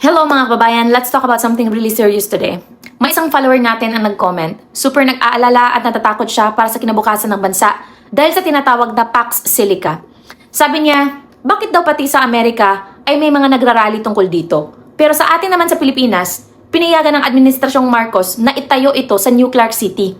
Hello mga kababayan, let's talk about something really serious today. May isang follower natin ang nag-comment. Super nag-aalala at natatakot siya para sa kinabukasan ng bansa dahil sa tinatawag na Pax Silica. Sabi niya, bakit daw pati sa Amerika ay may mga nagrarally tungkol dito? Pero sa atin naman sa Pilipinas, pinayagan ng Administrasyong Marcos na itayo ito sa New Clark City.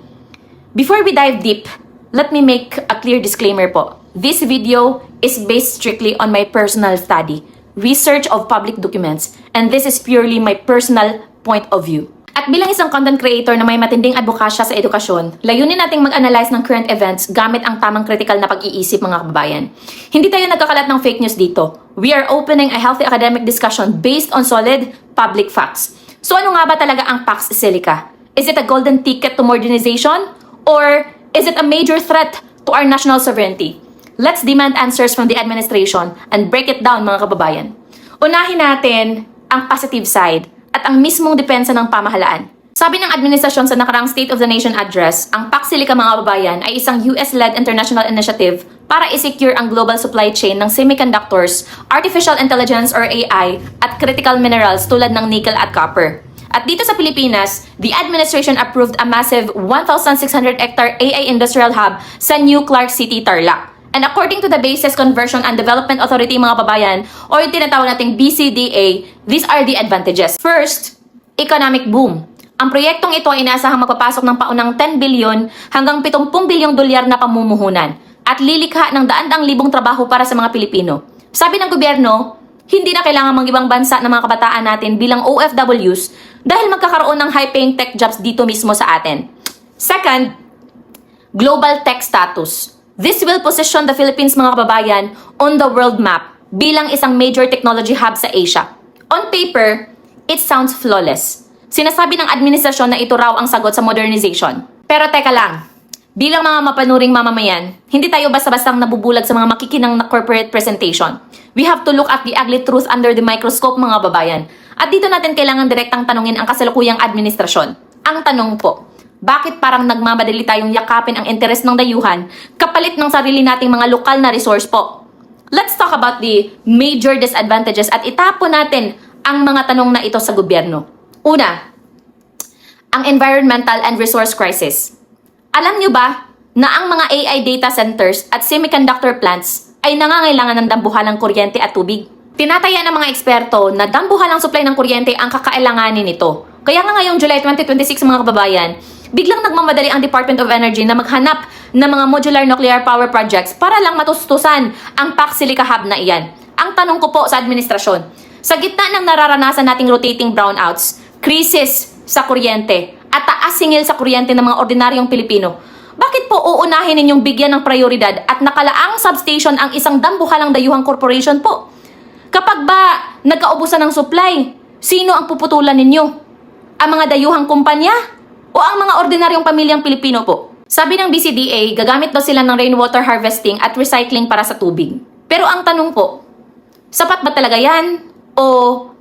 Before we dive deep, let me make a clear disclaimer po. This video is based strictly on my personal study, research of public documents, and this is purely my personal point of view. At bilang isang content creator na may matinding advokasya sa edukasyon, layunin nating mag-analyze ng current events gamit ang tamang critical na pag-iisip mga kababayan. Hindi tayo nagkakalat ng fake news dito. We are opening a healthy academic discussion based on solid public facts. So ano nga ba talaga ang Pax Silica? Is it a golden ticket to modernization? Or is it a major threat to our national sovereignty? Let's demand answers from the administration and break it down mga kababayan. Unahin natin ang positive side at ang mismong depensa ng pamahalaan. Sabi ng administrasyon sa nakarang State of the Nation address, ang Pax Silica mga kababayan ay isang US-led international initiative para i-secure ang global supply chain ng semiconductors, artificial intelligence or AI at critical minerals tulad ng nickel at copper. At dito sa Pilipinas, the administration approved a massive 1,600-hectare AI industrial hub sa New Clark City, Tarlac. And according to the Bases Conversion and Development Authority mga kababayan, o yung tinatawag nating BCDA, these are the advantages. First, economic boom. Ang proyektong ito ay inaasahang magpapasok ng paunang 10 billion hanggang 70 bilyong dolyar na pamumuhunan at lilikha ng daan-daang libong trabaho para sa mga Pilipino. Sabi ng gobyerno, hindi na kailangan mang-ibang bansa ng mga kabataan natin bilang OFWs dahil magkakaroon ng high-paying tech jobs dito mismo sa atin. Second, global tech status. This will position the Philippines mga kababayan on the world map bilang isang major technology hub sa Asia. On paper, it sounds flawless. Sinasabi ng administrasyon na ito raw ang sagot sa modernization. Pero teka lang, bilang mga mapanuring mamamayan, hindi tayo basta-bastang nabubulag sa mga makikinang na corporate presentation. We have to look at the ugly truth under the microscope mga kababayan. At dito natin kailangan direktang tanungin ang kasalukuyang administrasyon. Ang tanong po, bakit parang nagmamadali tayong yakapin ang interes ng dayuhan kapalit ng sarili nating mga lokal na resource po? Let's talk about the major disadvantages at itapon natin ang mga tanong na ito sa gobyerno. Una, ang environmental and resource crisis. Alam nyo ba na ang mga AI data centers at semiconductor plants ay nangangailangan ng dambuhalang kuryente at tubig? Tinataya ng mga eksperto na dambuhalang supply ng kuryente ang kakailanganin nito. Kaya nga ngayong July 2026 mga kababayan, biglang nagmamadali ang Department of Energy na maghanap ng mga modular nuclear power projects para lang matustusan ang Pax Silica hub na iyan. Ang tanong ko po sa administrasyon, sa gitna ng nararanasan nating rotating brownouts, krisis sa kuryente at taas singil sa kuryente ng mga ordinaryong Pilipino, bakit po uunahin ninyong bigyan ng prioridad at nakalaang substation ang isang dambuhalang dayuhang corporation po? Kapag ba nagkaubusan ng supply, sino ang puputulan ninyo? Ang mga dayuhang kumpanya o ang mga ordinaryong pamilyang Pilipino po? Sabi ng BCDA, gagamit daw sila ng rainwater harvesting at recycling para sa tubig. Pero ang tanong po, sapat ba talaga yan? O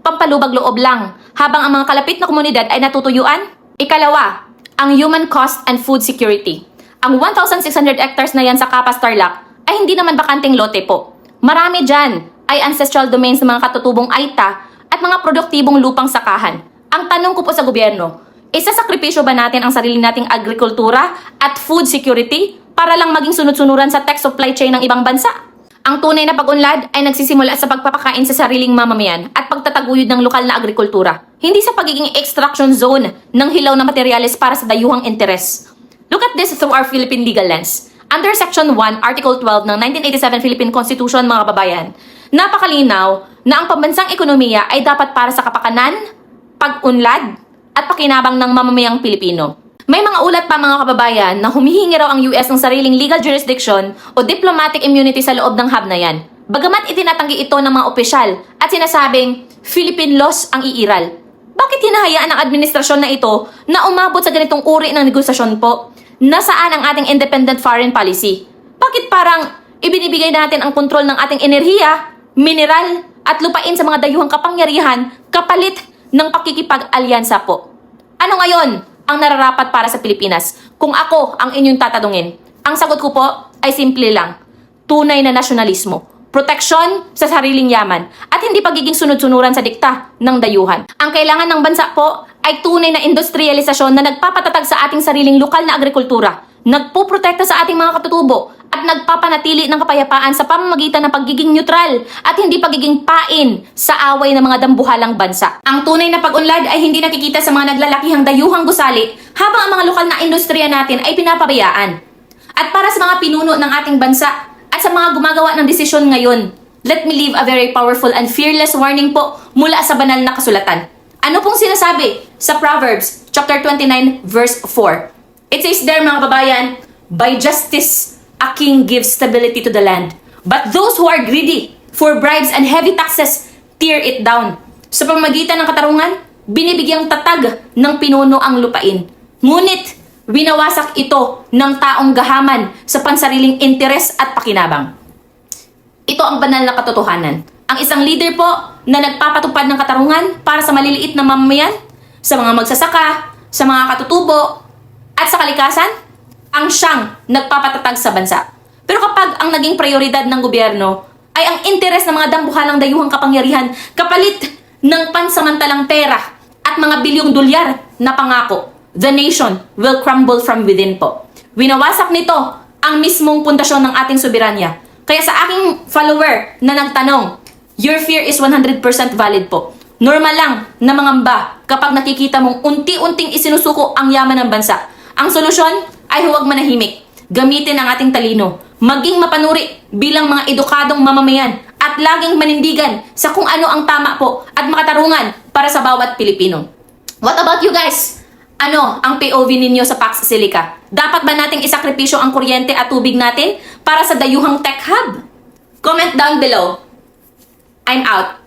pampalubag loob lang habang ang mga kalapit na komunidad ay natutuyuan? Ikalawa, ang human cost and food security. Ang 1,600 hectares na yan sa Capas Tarlac ay hindi naman bakanting lote po. Marami dyan ay ancestral domains ng mga katutubong Aita at mga produktibong lupang sakahan. Ang tanong ko po sa gobyerno, isasakripisyo ba natin ang sarili nating agrikultura at food security para lang maging sunod-sunuran sa tech supply chain ng ibang bansa? Ang tunay na pag-unlad ay nagsisimula sa pagpapakain sa sariling mamamayan at pagtataguyod ng lokal na agrikultura, hindi sa pagiging extraction zone ng hilaw na materyales para sa dayuhang interes. Look at this through our Philippine legal lens. Under Section 1, Article 12 ng 1987 Philippine Constitution mga kababayan, napakalinaw na ang pambansang ekonomiya ay dapat para sa kapakanan, pag-unlad at pakinabang ng mamamayang Pilipino. May mga ulat pa mga kababayan na humihingi raw ang US ng sariling legal jurisdiction o diplomatic immunity sa loob ng hub na yan. Bagamat itinatanggi ito ng mga opisyal at sinasabing Philippine laws ang iiral. Bakit hinahayaan ng administrasyon na ito na umabot sa ganitong uri ng negosasyon po? Nasaan ang ating independent foreign policy? Bakit parang ibinibigay natin ang kontrol ng ating enerhiya, mineral at lupain sa mga dayuhang kapangyarihan kapalit ng pakikipag-alyansa po? Ano ngayon ang nararapat para sa Pilipinas? Kung ako ang inyong tatanungin, ang sagot ko po ay simple lang. Tunay na nasyonalismo. proteksyon sa sariling yaman, at hindi pagiging sunod-sunuran sa dikta ng dayuhan. Ang kailangan ng bansa po ay tunay na industrialisasyon na nagpapatatag sa ating sariling lokal na agrikultura, nagpuprotekta sa ating mga katutubo, at nagpapanatili ng kapayapaan sa pamamagitan ng pagiging neutral at hindi pagiging pain sa away ng mga dambuhalang bansa. Ang tunay na pag-unlad ay hindi nakikita sa mga naglalakihang dayuhang gusali habang ang mga lokal na industriya natin ay pinapabayaan. At para sa mga pinuno ng ating bansa at sa mga gumagawa ng desisyon ngayon, let me leave a very powerful and fearless warning po mula sa banal na kasulatan. Ano pong sinasabi sa Proverbs chapter 29 verse 4? It says there, mga kababayan, by justice a king gives stability to the land, but those who are greedy for bribes and heavy taxes tear it down. Sa pamamagitan ng katarungan, binibigyang tatag ng pinuno ang lupain. Ngunit, winawasak ito ng taong gahaman sa pansariling interes at pakinabang. Ito ang banal na katotohanan. Ang isang leader po na nagpapatupad ng katarungan para sa maliliit na mamamayan, sa mga magsasaka, sa mga katutubo, at sa kalikasan, ang siyang nagpapatatag sa bansa. Pero kapag ang naging prioridad ng gobyerno ay ang interes ng mga dambuhalang dayuhang kapangyarihan kapalit ng pansamantalang pera at mga bilyong dolyar na pangako, the nation will crumble from within po. Winawasak nito ang mismong pundasyon ng ating soberanya. Kaya sa aking follower na nagtanong, your fear is 100% valid po. Normal lang na mangamba kapag nakikita mong unti-unting isinusuko ang yaman ng bansa. Ang solusyon ay huwag manahimik. Gamitin ang ating talino. Maging mapanuri bilang mga edukadong mamamayan at laging manindigan sa kung ano ang tama po at makatarungan para sa bawat Pilipino. What about you guys? Ano ang POV ninyo sa Pax Silica? Dapat ba nating isakripisyo ang kuryente at tubig natin para sa dayuhang tech hub? Comment down below. I'm out.